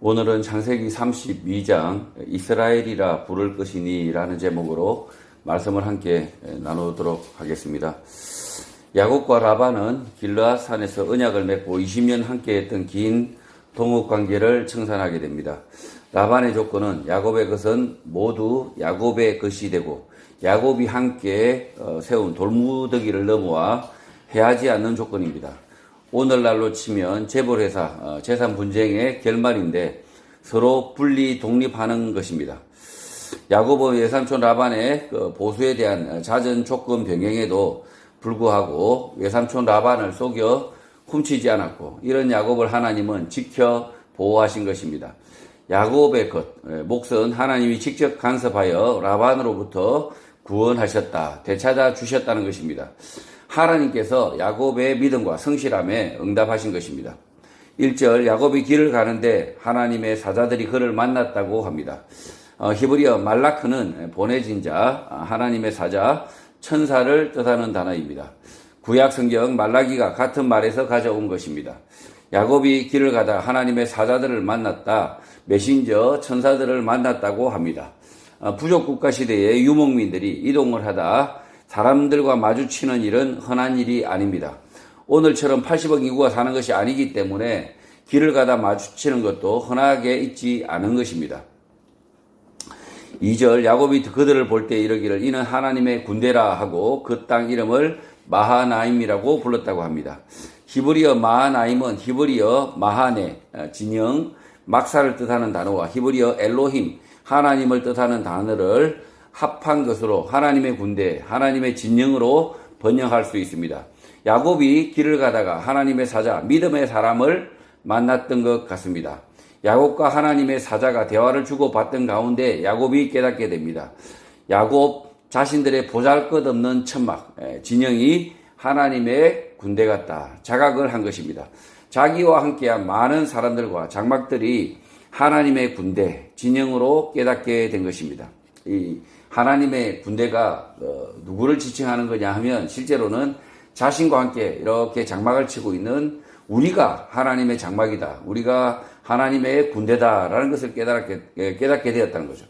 오늘은 창세기 32장 이스라엘이라 부를 것이니 라는 제목으로 말씀을 함께 나누도록 하겠습니다. 야곱과 라반은 길르앗 산에서 언약을 맺고 20년 함께 했던 긴 동업관계를 청산하게 됩니다. 라반의 조건은 야곱의 것은 모두 야곱의 것이 되고 야곱이 함께 세운 돌무더기를 넘어와 해하지 않는 조건입니다. 오늘날로 치면 재벌회사 재산 분쟁의 결말인데 서로 분리 독립하는 것입니다. 야곱은 외삼촌 라반의 보수에 대한 잦은 조건 변경에도 불구하고 외삼촌 라반을 속여 훔치지 않았고 이런 야곱을 하나님은 지켜 보호하신 것입니다. 야곱의 몫은 하나님이 직접 간섭하여 라반으로부터 구원하셨다, 되찾아 주셨다는 것입니다. 하나님께서 야곱의 믿음과 성실함에 응답하신 것입니다. 1절 야곱이 길을 가는데 하나님의 사자들이 그를 만났다고 합니다. 히브리어 말라크는 보내진 자, 하나님의 사자, 천사를 뜻하는 단어입니다. 구약 성경 말라기가 같은 말에서 가져온 것입니다. 야곱이 길을 가다 하나님의 사자들을 만났다, 메신저 천사들을 만났다고 합니다. 부족 국가 시대의 유목민들이 이동을 하다 사람들과 마주치는 일은 흔한 일이 아닙니다. 오늘처럼 80억 인구가 사는 것이 아니기 때문에 길을 가다 마주치는 것도 흔하게 있지 않은 것입니다. 2절 야곱이 그들을 볼 때 이르기를 이는 하나님의 군대라 하고 그 땅 이름을 마하나임이라고 불렀다고 합니다. 히브리어 마하나임은 히브리어 마하네, 진영, 막사를 뜻하는 단어와 히브리어 엘로힘, 하나님을 뜻하는 단어를 합한 것으로 하나님의 군대, 하나님의 진영으로 번역할 수 있습니다. 야곱이 길을 가다가 하나님의 사자, 믿음의 사람을 만났던 것 같습니다. 야곱과 하나님의 사자가 대화를 주고받던 가운데 야곱이 깨닫게 됩니다. 야곱 자신들의 보잘것없는 천막, 진영이 하나님의 군대 같다 자각을 한 것입니다. 자기와 함께한 많은 사람들과 장막들이 하나님의 군대, 진영으로 깨닫게 된 것입니다. 이 하나님의 군대가 누구를 지칭하는 거냐 하면 실제로는 자신과 함께 이렇게 장막을 치고 있는 우리가 하나님의 장막이다, 우리가 하나님의 군대다라는 것을 깨닫게 되었다는 거죠.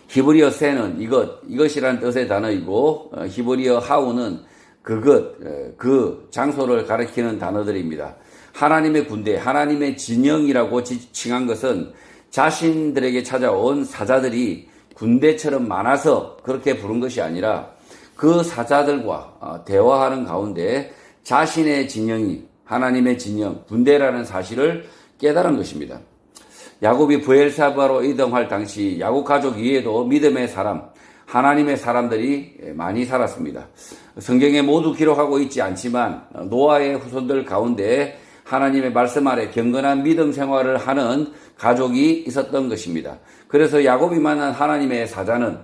히브리어 세는 이것이라는 뜻의 단어이고 히브리어 하우는 그 장소를 가리키는 단어들입니다. 하나님의 군대, 하나님의 진영이라고 지칭한 것은 자신들에게 찾아온 사자들이 군대처럼 많아서 그렇게 부른 것이 아니라 그 사자들과 대화하는 가운데 자신의 진영이 하나님의 진영, 군대라는 사실을 깨달은 것입니다. 야곱이 브엘사바로 이동할 당시 야곱 가족 위에도 믿음의 사람, 하나님의 사람들이 많이 살았습니다. 성경에 모두 기록하고 있지 않지만 노아의 후손들 가운데 하나님의 말씀 아래 경건한 믿음 생활을 하는 가족이 있었던 것입니다. 그래서 야곱이 만난 하나님의 사자는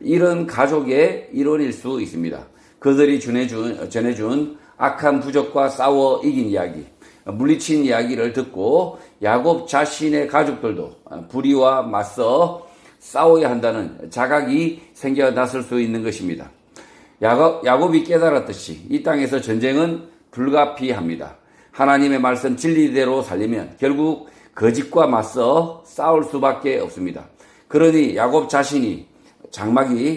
이런 가족의 일원일 수 있습니다. 그들이 전해준 악한 부족과 싸워 이긴 이야기, 물리친 이야기를 듣고 야곱 자신의 가족들도 불의와 맞서 싸워야 한다는 자각이 생겨났을 수 있는 것입니다. 야곱이 깨달았듯이 이 땅에서 전쟁은 불가피합니다. 하나님의 말씀 진리대로 살리면 결국 거짓과 맞서 싸울 수밖에 없습니다. 그러니 야곱 자신이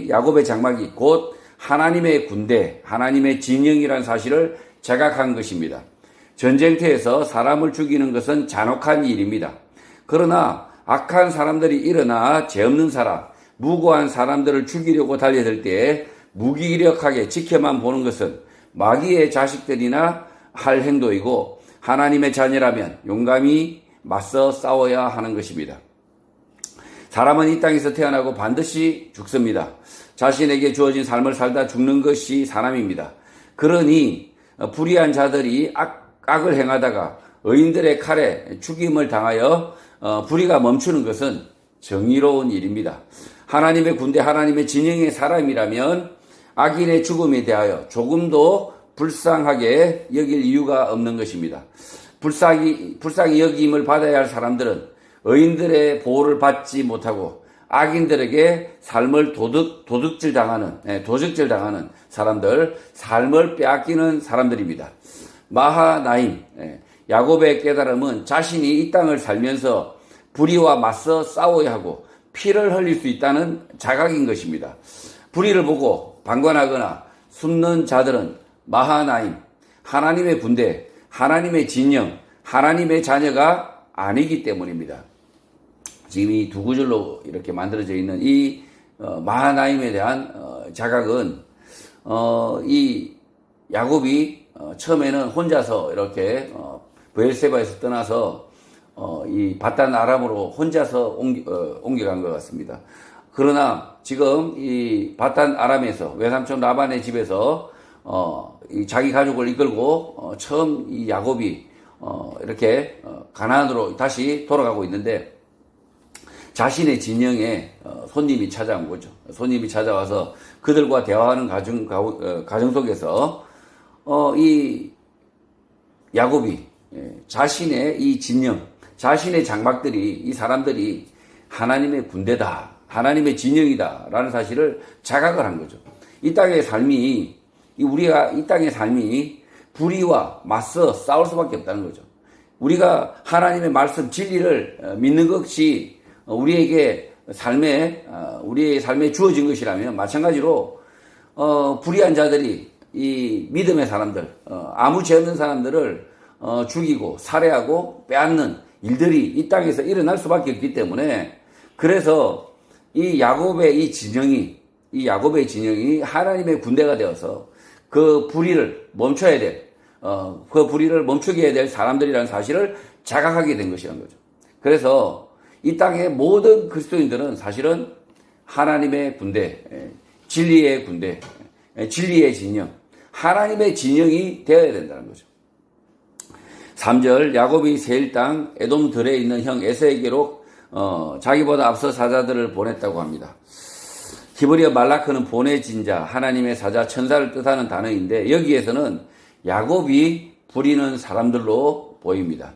야곱의 장막이 곧 하나님의 군대, 하나님의 진영이라는 사실을 자각한 것입니다. 전쟁터에서 사람을 죽이는 것은 잔혹한 일입니다. 그러나 악한 사람들이 일어나 죄 없는 사람, 무고한 사람들을 죽이려고 달려들 때 무기력하게 지켜만 보는 것은 마귀의 자식들이나 할 행동이고 하나님의 자녀라면 용감히 맞서 싸워야 하는 것입니다. 사람은 이 땅에서 태어나고 반드시 죽습니다. 자신에게 주어진 삶을 살다 죽는 것이 사람입니다. 그러니 불의한 자들이 악을 행하다가 의인들의 칼에 죽임을 당하여 불의가 멈추는 것은 정의로운 일입니다. 하나님의 군대, 하나님의 진영의 사람이라면 악인의 죽음에 대하여 조금도 불쌍하게 여길 이유가 없는 것입니다. 불쌍히 여김을 받아야 할 사람들은 의인들의 보호를 받지 못하고 악인들에게 삶을 도둑질 당하는 사람들, 삶을 빼앗기는 사람들입니다. 마하나임, 야곱의 깨달음은 자신이 이 땅을 살면서 불의와 맞서 싸워야 하고 피를 흘릴 수 있다는 자각인 것입니다. 불의를 보고 방관하거나 숨는 자들은 마하나임, 하나님의 군대, 하나님의 진영, 하나님의 자녀가 아니기 때문입니다. 지금 이 두 구절로 이렇게 만들어져 있는 이 마하나임에 대한 자각은 이 야곱이 처음에는 혼자서 이렇게 브엘세바에서 떠나서 이 바단 아람으로 혼자서 옮겨간 것 같습니다. 그러나 지금 이 바단 아람에서 외삼촌 라반의 집에서 이 자기 가족을 이끌고 처음 이 야곱이 이렇게 가나안으로 다시 돌아가고 있는데 자신의 진영에 손님이 찾아온 거죠. 손님이 찾아와서 그들과 대화하는 가정 속에서 이 야곱이 자신의 이 진영, 자신의 장막들이, 이 사람들이 하나님의 군대다, 하나님의 진영이다 라는 사실을 자각을 한 거죠. 이 땅의 삶이, 우리가 이 땅의 삶이 불의와 맞서 싸울 수밖에 없다는 거죠. 우리가 하나님의 말씀 진리를 믿는 것이 우리의 삶에 주어진 것이라면 마찬가지로 불의한 자들이 이 믿음의 사람들, 아무 죄 없는 사람들을 죽이고 살해하고 빼앗는 일들이 이 땅에서 일어날 수밖에 없기 때문에, 그래서 이 야곱의 진영이 하나님의 군대가 되어서 그 불의를 멈춰야 될, 그 불의를 멈추게 해야 될 사람들이라는 사실을 자각하게 된 것이라는 거죠. 그래서 이 땅의 모든 그리스도인들은 사실은 하나님의 군대, 진리의 군대, 진리의 진영, 하나님의 진영이 되어야 된다는 거죠. 3절, 야곱이 세일 땅 에돔 들에 있는 형 에서에게로 자기보다 앞서 사자들을 보냈다고 합니다. 히브리어 말라크는 보내진 자, 하나님의 사자, 천사를 뜻하는 단어인데 여기에서는 야곱이 부리는 사람들로 보입니다.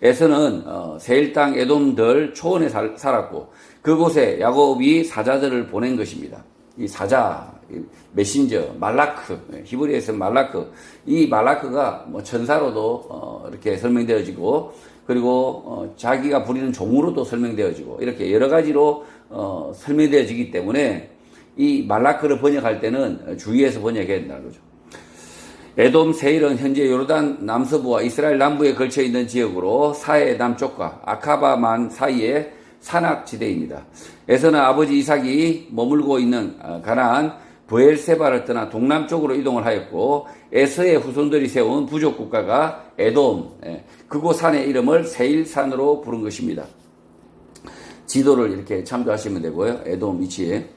에서는 세일 땅 에돔들 초원에 살았고 그곳에 야곱이 사자들을 보낸 것입니다. 이 사자, 메신저, 말라크, 히브리에서 말라크, 이 말라크가 뭐 천사로도 이렇게 설명되어지고, 그리고 자기가 부리는 종으로도 설명되어지고, 이렇게 여러 가지로 설명되어지기 때문에 이 말라크를 번역할 때는 주의해서 번역해야 된다는 거죠. 에돔 세일은 현재 요르단 남서부와 이스라엘 남부에 걸쳐 있는 지역으로 사해 남쪽과 아카바만 사이의 산악지대입니다. 에서는 아버지 이삭이 머물고 있는 가나안 브엘세바를 떠나 동남쪽으로 이동을 하였고, 에서의 후손들이 세운 부족 국가가 에돔, 그곳 산의 이름을 세일산으로 부른 것입니다. 지도를 이렇게 참조하시면 되고요. 에돔 위치에.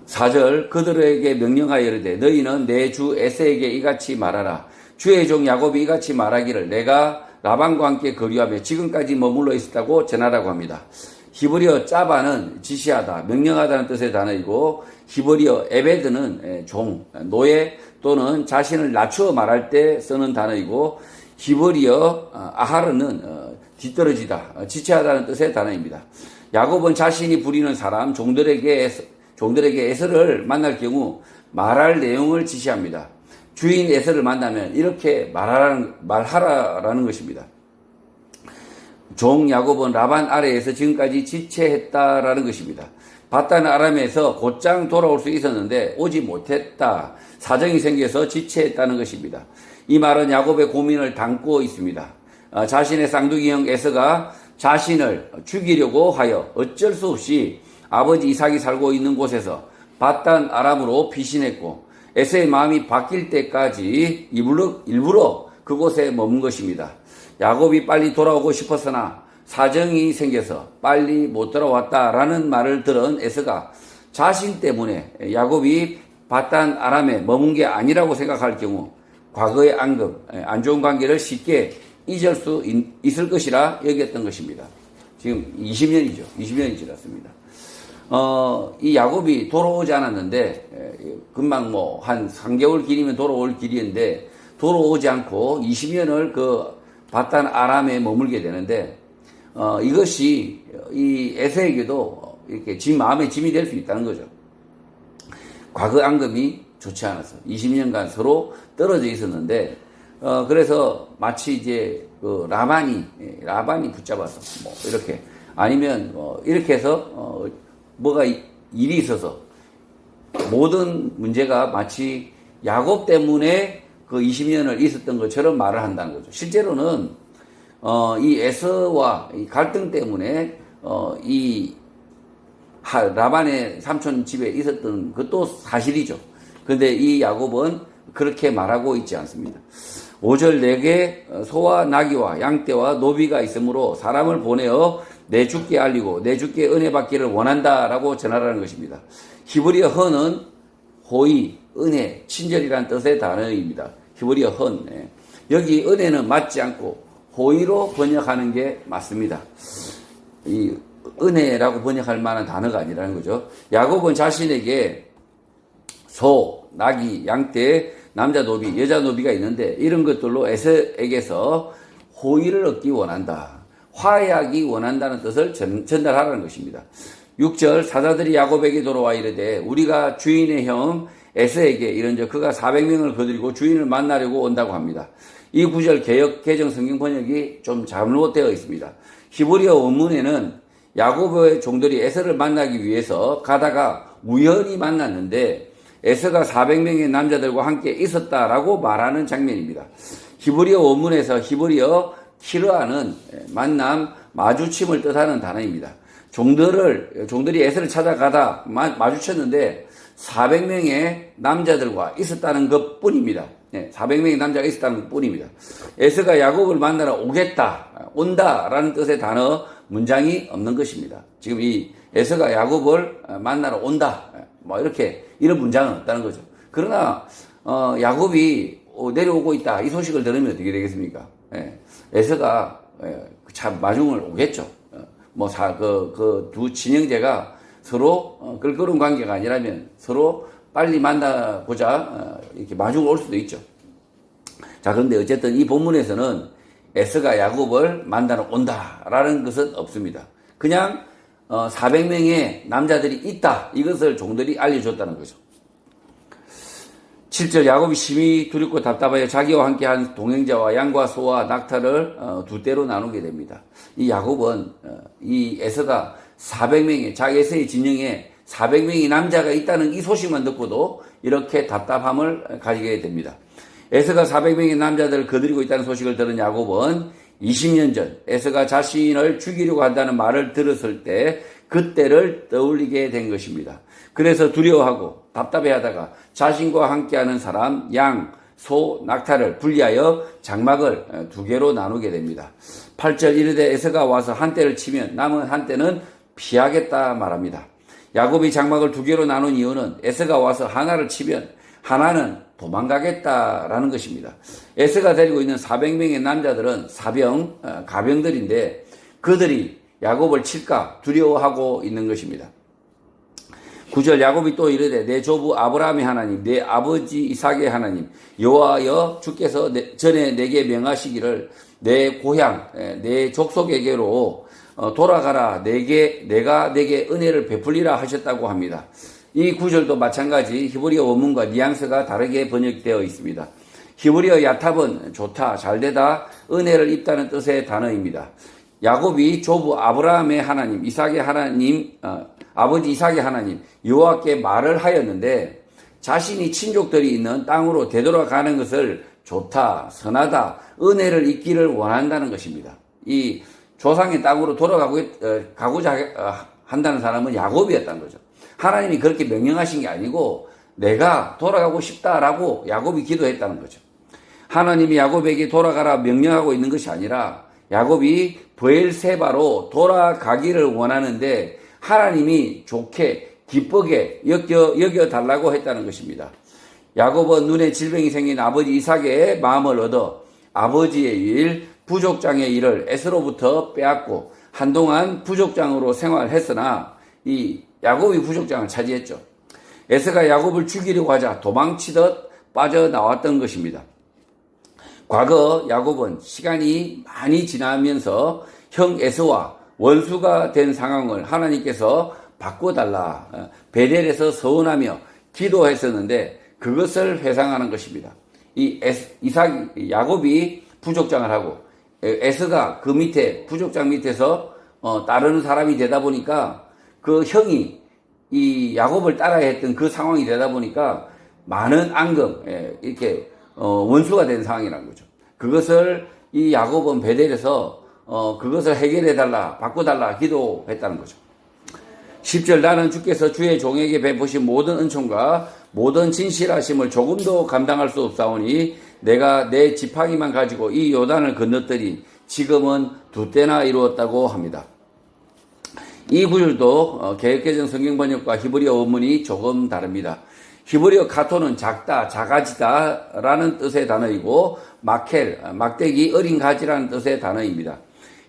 4절, 그들에게 명령하여 이르되 너희는 내 주 에서에게 이같이 말하라. 주의 종 야곱이 이같이 말하기를 내가 라반과 함께 거류하며 지금까지 머물러 있었다고 전하라고 합니다. 히브리어 짜바는 지시하다, 명령하다는 뜻의 단어이고, 히브리어 에베드는 종, 노예 또는 자신을 낮추어 말할 때 쓰는 단어이고, 히브리어 아하르는 뒤떨어지다, 지체하다는 뜻의 단어입니다. 야곱은 자신이 부리는 사람, 종들에게 에서를 만날 경우 말할 내용을 지시합니다. 주인 에서를 만나면 이렇게 말하라라는 것입니다. 종 야곱은 라반 아래에서 지금까지 지체했다라는 것입니다. 바단 아람에서 곧장 돌아올 수 있었는데 오지 못했다. 사정이 생겨서 지체했다는 것입니다. 이 말은 야곱의 고민을 담고 있습니다. 자신의 쌍둥이 형 에서가 자신을 죽이려고 하여 어쩔 수 없이 아버지 이삭이 살고 있는 곳에서 바단 아람으로 피신했고, 에서의 마음이 바뀔 때까지 일부러 그곳에 머문 것입니다. 야곱이 빨리 돌아오고 싶었으나 사정이 생겨서 빨리 못 돌아왔다라는 말을 들은 에서가 자신 때문에 야곱이 바단 아람에 머문 게 아니라고 생각할 경우 과거의 안 좋은 관계를 쉽게 잊을 수 있을 것이라 여겼던 것입니다. 지금 20년이 지났습니다. 이 야곱이 돌아오지 않았는데, 금방 한 3개월 길이면 돌아올 길이인데, 돌아오지 않고 20년을 그 바단 아람에 머물게 되는데, 이것이 이 에서에게도 이렇게 마음의 짐이 될 수 있다는 거죠. 과거 앙금이 좋지 않았어. 20년간 서로 떨어져 있었는데, 그래서 마치 이제 그 라반이 붙잡아서 뭐 이렇게 아니면 이렇게 해서 뭐가 일이 있어서 모든 문제가 마치 야곱 때문에 그 20년을 있었던 것처럼 말을 한다는 거죠. 실제로는 이 에서와 이 갈등 때문에 라반의 삼촌 집에 있었던 것도 사실이죠. 그런데 이 야곱은 그렇게 말하고 있지 않습니다. 5절 내게 소와 나귀와 양떼와 노비가 있으므로 사람을 보내어 내 주께 알리고 내 주께 은혜 받기를 원한다라고 전하라는 것입니다. 히브리어 헌은 호의, 은혜, 친절이라는 뜻의 단어입니다. 히브리어 헌. 여기 은혜는 맞지 않고 호의로 번역하는 게 맞습니다. 이 은혜라고 번역할 만한 단어가 아니라는 거죠. 야곱은 자신에게 소, 나귀, 양떼, 남자 노비, 여자 노비가 있는데 이런 것들로 에서에게서 호의를 얻기 원한다. 화해하기 원한다는 뜻을 전달하라는 것입니다. 6절 사자들이 야곱에게 돌아와 이르되 우리가 주인의 형 에서에게 이른즉 그가 400명을 거느리고 주인을 만나려고 온다고 합니다. 이 구절 개정 성경 번역이 좀 잘못되어 있습니다. 히브리어 원문에는 야곱의 종들이 에서를 만나기 위해서 가다가 우연히 만났는데 에서가 400명의 남자들과 함께 있었다라고 말하는 장면입니다. 히브리어 원문에서 히브리어 키르아는 만남, 마주침을 뜻하는 단어입니다. 종들이 에서를 찾아가다 마주쳤는데 400명의 남자들과 있었다는 것 뿐입니다. 400명의 남자가 있었다는 것 뿐입니다. 에서가 야곱을 만나러 온다라는 뜻의 단어 문장이 없는 것입니다. 지금 이 에서가 야곱을 만나러 온다, 뭐 이런 문장은 없다는 거죠. 그러나 야곱이 내려오고 있다 이 소식을 들으면 어떻게 되겠습니까? 에서가 참 마중을 오겠죠. 그 두 친형제가 서로 끌끄러운 관계가 아니라면 서로 빨리 만나보자 이렇게 마중을 올 수도 있죠. 자, 그런데 어쨌든 이 본문에서는 에서가 야곱을 만나러 온다라는 것은 없습니다. 그냥 400명의 남자들이 있다 이것을 종들이 알려줬다는 거죠. 7절 야곱이 심히 두렵고 답답하여 자기와 함께한 동행자와 양과 소와 낙타를 두 떼로 나누게 됩니다. 이 야곱은 이 에서가 400명의 자기 에서의 진영에 400명의 남자가 있다는 이 소식만 듣고도 이렇게 답답함을 가지게 됩니다. 에서가 400명의 남자들을 거느리고 있다는 소식을 들은 야곱은 20년 전 에서가 자신을 죽이려고 한다는 말을 들었을 때 그때를 떠올리게 된 것입니다. 그래서 두려워하고 답답해하다가 자신과 함께하는 사람, 양, 소, 낙타를 분리하여 장막을 두 개로 나누게 됩니다. 8절 이르되 에서가 와서 한 떼를 치면 남은 한 떼는 피하겠다 말합니다. 야곱이 장막을 두 개로 나눈 이유는 에서가 와서 하나를 치면 하나는 도망가겠다라는 것입니다. 에서가 데리고 있는 400명의 남자들은 가병들인데 그들이 야곱을 칠까 두려워하고 있는 것입니다. 9절 야곱이 또 이르되 내 조부 아브라함의 하나님 내 아버지 이삭의 하나님 여호와여 주께서 전에 내게 명하시기를 내 고향 내 족속에게로 돌아가라 내가 내게 은혜를 베풀리라 하셨다고 합니다. 이 구절도 마찬가지 히브리어 원문과 뉘앙스가 다르게 번역되어 있습니다. 히브리어 야탑은 좋다, 잘되다, 은혜를 입다는 뜻의 단어입니다. 야곱이 조부 아브라함의 하나님, 이삭의 하나님, 아버지 이삭의 하나님 여호와께 말을 하였는데 자신이 친족들이 있는 땅으로 되돌아가는 것을 좋다, 선하다, 은혜를 입기를 원한다는 것입니다. 이 조상의 땅으로 가고자 한다는 사람은 야곱이었다는 거죠. 하나님이 그렇게 명령하신 게 아니고 내가 돌아가고 싶다라고 야곱이 기도했다는 거죠. 하나님이 야곱에게 돌아가라 명령하고 있는 것이 아니라 야곱이 브엘세바로 돌아가기를 원하는데 하나님이 좋게 기쁘게 여겨달라고 했다는 것입니다. 야곱은 눈에 질병이 생긴 아버지 이삭의 마음을 얻어 아버지의 일, 부족장의 일을 에서로부터 빼앗고 한동안 부족장으로 생활했으나 이 야곱이 부족장을 차지했죠. 에서가 야곱을 죽이려고 하자 도망치듯 빠져나왔던 것입니다. 과거 야곱은 시간이 많이 지나면서 형 에서와 원수가 된 상황을 하나님께서 바꿔달라 베델에서 서원하며 기도했었는데 그것을 회상하는 것입니다. 야곱이 부족장을 하고 에서가 그 밑에 부족장 밑에서 따르는 사람이 되다 보니까 그 형이 이 야곱을 따라야 했던 그 상황이 되다 보니까 많은 앙금 이렇게 원수가 된 상황이라는 거죠. 그것을 이 야곱은 베델에서 그것을 해결해달라, 바꿔달라 기도했다는 거죠. 10절 나는 주께서 주의 종에게 베푸신 모든 은총과 모든 진실하심을 조금도 감당할 수 없사오니 내가 내 지팡이만 가지고 이 요단을 건넜더니 지금은 2때나 이루었다고 합니다. 이 구절도 개역개정 성경번역과 히브리어 원문이 조금 다릅니다. 히브리어 카토는 작다, 작아지다 라는 뜻의 단어이고 마켈, 막대기, 어린 가지라는 뜻의 단어입니다.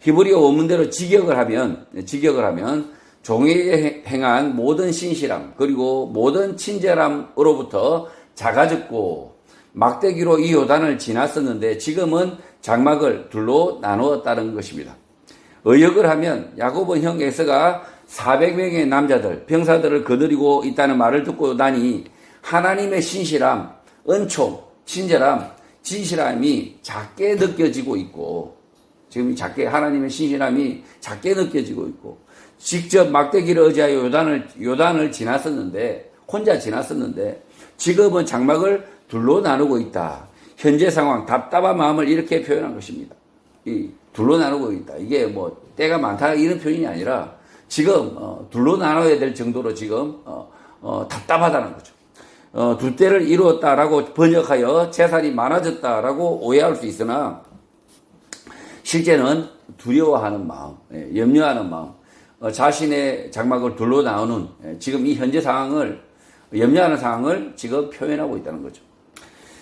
히브리어 원문대로 직역을 하면 종에게 행한 모든 신실함 그리고 모든 친절함으로부터 작아졌고 막대기로 이 요단을 지났었는데 지금은 장막을 둘로 나누었다는 것입니다. 의역을 하면 야곱은 형 에서가 400명의 남자들, 병사들을 거느리고 있다는 말을 듣고 나니 하나님의 신실함, 은총, 친절함, 진실함이 작게 느껴지고 있고 지금 하나님의 신실함이 작게 느껴지고 있고 직접 막대기를 의지하여 요단을 지났었는데 혼자 지났었는데 지금은 장막을 둘로 나누고 있다. 현재 상황 답답한 마음을 이렇게 표현한 것입니다. 이 둘로 나누고 있다. 이게 뭐 때가 많다 이런 표현이 아니라 지금 둘로 나눠야 될 정도로 지금 답답하다는 거죠. 2때를 이루었다라고 번역하여 재산이 많아졌다라고 오해할 수 있으나 실제는 두려워하는 마음, 염려하는 마음, 자신의 장막을 둘로 나누는 지금 이 현재 상황을 염려하는 상황을 지금 표현하고 있다는 거죠.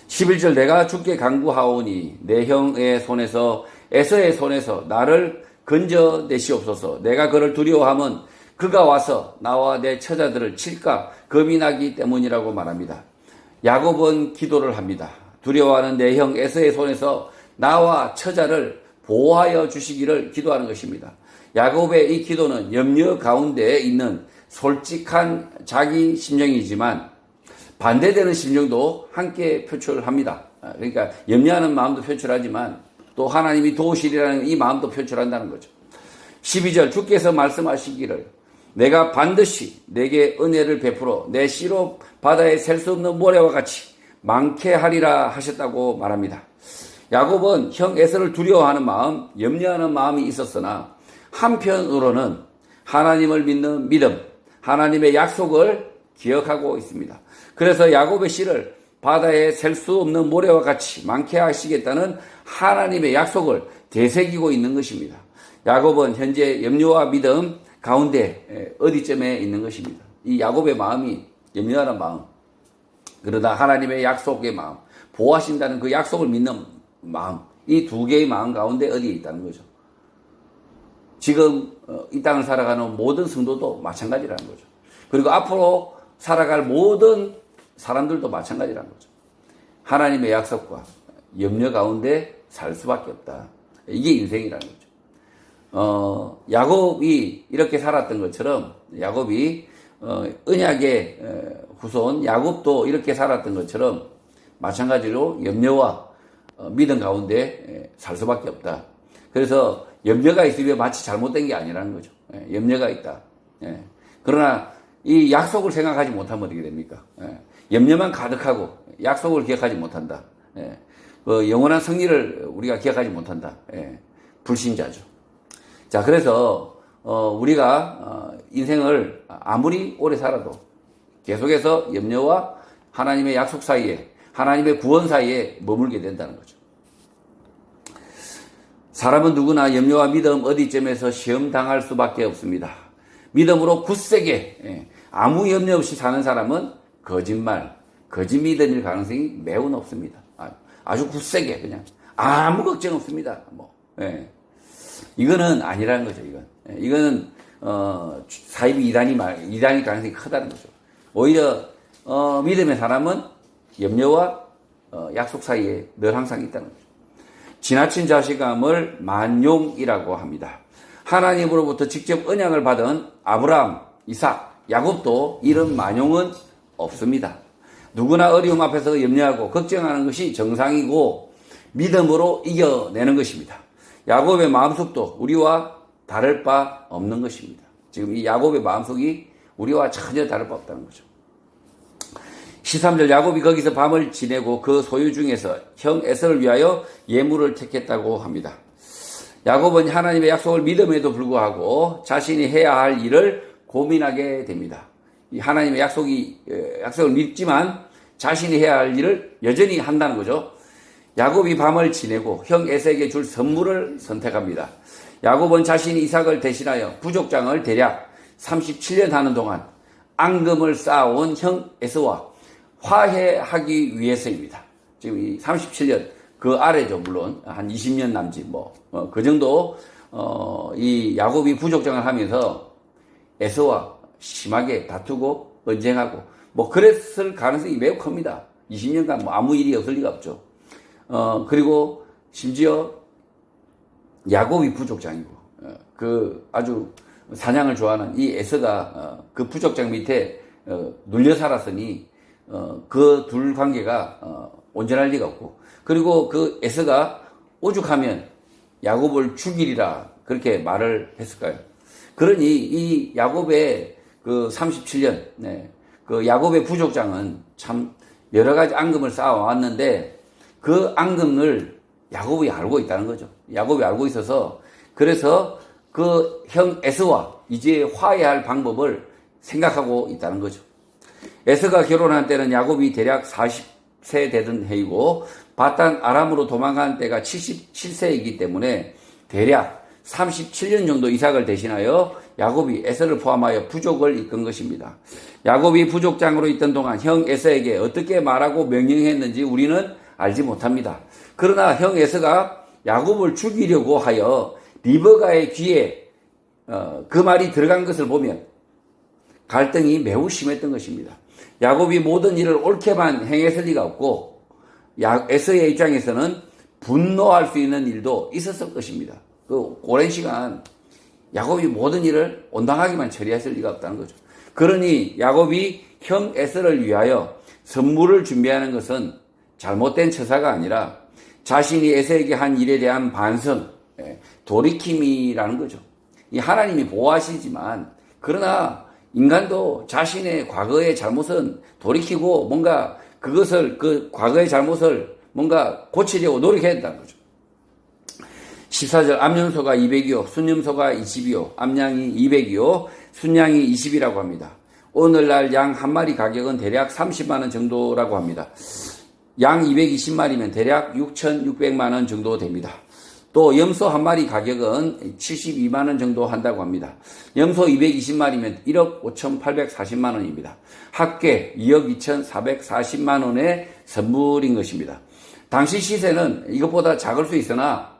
11절 내가 주께 간구하오니 내 형의 손에서 에서의 손에서 나를 건져내시옵소서. 내가 그를 두려워하면 그가 와서 나와 내 처자들을 칠까 겁이 나기 때문이라고 말합니다. 야곱은 기도를 합니다. 두려워하는 내 형 에서의 손에서 나와 처자를 보호하여 주시기를 기도하는 것입니다. 야곱의 이 기도는 염려 가운데 있는 솔직한 자기 심정이지만 반대되는 심정도 함께 표출합니다. 그러니까 염려하는 마음도 표출하지만 또 하나님이 도우시리라는 이 마음도 표출한다는 거죠. 12절 주께서 말씀하시기를 내가 반드시 내게 은혜를 베풀어 내 씨로 바다에 셀 수 없는 모래와 같이 많게 하리라 하셨다고 말합니다. 야곱은 형 에서를 두려워하는 마음, 염려하는 마음이 있었으나 한편으로는 하나님을 믿는 믿음, 하나님의 약속을 기억하고 있습니다. 그래서 야곱의 씨를 바다에 셀 수 없는 모래와 같이 많게 하시겠다는 하나님의 약속을 되새기고 있는 것입니다. 야곱은 현재 염려와 믿음 가운데 어디쯤에 있는 것입니다. 이 야곱의 마음이 염려하는 마음, 그러다 하나님의 약속의 마음, 보호하신다는 그 약속을 믿는 마음, 이 두 개의 마음 가운데 어디에 있다는 거죠. 지금 이 땅을 살아가는 모든 성도도 마찬가지라는 거죠. 그리고 앞으로 살아갈 모든 사람들도 마찬가지라는 거죠. 하나님의 약속과 염려 가운데 살 수밖에 없다. 이게 인생이라는 거죠. 야곱이 이렇게 살았던 것처럼 야곱이 언약의 후손 야곱도 이렇게 살았던 것처럼 마찬가지로 염려와 믿음 가운데 살 수밖에 없다. 그래서 염려가 있으면 마치 잘못된 게 아니라는 거죠. 염려가 있다. 그러나 이 약속을 생각하지 못하면 어떻게 됩니까? 염려만 가득하고 약속을 기억하지 못한다. 영원한 승리를 우리가 기억하지 못한다. 불신자죠. 자, 그래서 우리가 인생을 아무리 오래 살아도 계속해서 염려와 하나님의 약속 사이에, 하나님의 구원 사이에 머물게 된다는 거죠. 사람은 누구나 염려와 믿음 어디쯤에서 시험당할 수밖에 없습니다. 믿음으로 굳세게 아무 염려 없이 사는 사람은 거짓말, 거짓 믿음일 가능성이 매우 높습니다. 아주 굳세게 그냥 아무 걱정 없습니다. 이거는 아니라는 거죠. 이거는 사이비 이단일 가능성이 크다는 거죠. 오히려 믿음의 사람은 염려와 약속 사이에 늘 항상 있다는 거죠. 지나친 자신감을 만용이라고 합니다. 하나님으로부터 직접 언약을 받은 아브라함, 이삭, 야곱도 이런 만용은 없습니다. 누구나 어려움 앞에서 염려하고 걱정하는 것이 정상이고 믿음으로 이겨내는 것입니다. 야곱의 마음속도 우리와 다를 바 없는 것입니다. 지금 이 야곱의 마음속이 우리와 전혀 다를 바 없다는 거죠. 13절 야곱이 거기서 밤을 지내고 그 소유 중에서 형 에서를 위하여 예물을 택했다고 합니다. 야곱은 하나님의 약속을 믿음에도 불구하고 자신이 해야 할 일을 고민하게 됩니다. 이 하나님의 약속을 믿지만 자신이 해야 할 일을 여전히 한다는 거죠. 야곱이 밤을 지내고 형 에서에게 줄 선물을 선택합니다. 야곱은 자신이 이삭을 대신하여 부족장을 대략 37년 하는 동안 앙금을 쌓아온 형 에서와 화해하기 위해서입니다. 지금 이 37년 그 아래죠. 물론 한 20년 남짓 그 정도 이 야곱이 부족장을 하면서 에서와 심하게 다투고 언쟁하고 그랬을 가능성이 매우 큽니다. 20년간 아무 일이 없을 리가 없죠. 그리고 심지어 야곱이 부족장이고 그 아주 사냥을 좋아하는 이 에서가 그 부족장 밑에 눌려 살았으니 그 둘 관계가 온전할 리가 없고, 그리고 그 에서가 오죽하면 야곱을 죽이리라 그렇게 말을 했을까요? 그러니 이 야곱의 그 37년 그 야곱의 부족장은 참 여러 가지 앙금을 쌓아왔는데 그 앙금을 야곱이 알고 있다는 거죠. 야곱이 알고 있어서 그래서 그 형 에서와 이제 화해할 방법을 생각하고 있다는 거죠. 에서가 결혼한 때는 야곱이 대략 40세 되던 해이고 바단 아람으로 도망간 때가 77세이기 때문에 대략 37년 정도 이삭을 대신하여 야곱이 에서를 포함하여 부족을 이끈 것입니다. 야곱이 부족장으로 있던 동안 형 에서에게 어떻게 말하고 명령했는지 우리는 알지 못합니다. 그러나 형 에서가 야곱을 죽이려고 하여 리브가의 귀에 그 말이 들어간 것을 보면 갈등이 매우 심했던 것입니다. 야곱이 모든 일을 옳게만 행했을 리가 없고 에서의 입장에서는 분노할 수 있는 일도 있었을 것입니다. 그 오랜 시간 야곱이 모든 일을 온당하게만 처리했을 리가 없다는 거죠. 그러니 야곱이 형 에서를 위하여 선물을 준비하는 것은 잘못된 처사가 아니라 자신이 에서에게 한 일에 대한 반성, 돌이킴이라는 거죠. 이 하나님이 보호하시지만 그러나 인간도 자신의 과거의 잘못은 돌이키고 뭔가 그것을 그 과거의 잘못을 뭔가 고치려고 노력해야 된다는 거죠. 14절 암염소가 200이요 순염소가 20이요 암양이 200이요 순양이 20이라고 합니다. 오늘날 양 한 마리 가격은 대략 30만 원 정도라고 합니다. 양 220마리면 대략 6,600만 원 정도 됩니다. 또 염소 한 마리 가격은 72만 원 정도 한다고 합니다. 염소 220마리면 1억 5,840만 원입니다. 합계 2억 2,440만 원의 선물인 것입니다. 당시 시세는 이것보다 작을 수 있으나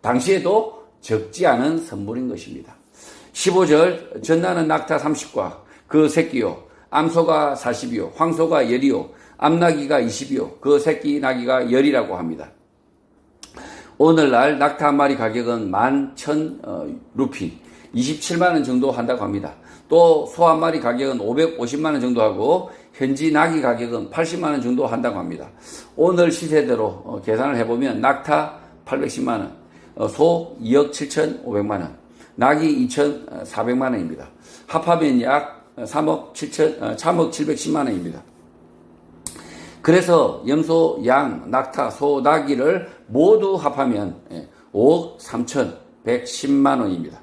당시에도 적지 않은 선물인 것입니다. 15절 전나는 낙타 30과 그 새끼요 암소가 40이요 황소가 10이요 암나기가 20이요 그 새끼 나기가 10이라고 합니다. 오늘날 낙타 한 마리 가격은 11,000루피 27만 원 정도 한다고 합니다. 또 소 한 마리 가격은 550만 원 정도 하고 현지 나기 가격은 80만 원 정도 한다고 합니다. 오늘 시세대로 계산을 해보면 낙타 810만 원, 소 2억 7,500만 원, 낙이 2,400만 원입니다. 합하면 약 3억 710만 원입니다. 그래서 염소, 양, 낙타, 소, 나기를 모두 합하면 5억 3,110만 원입니다.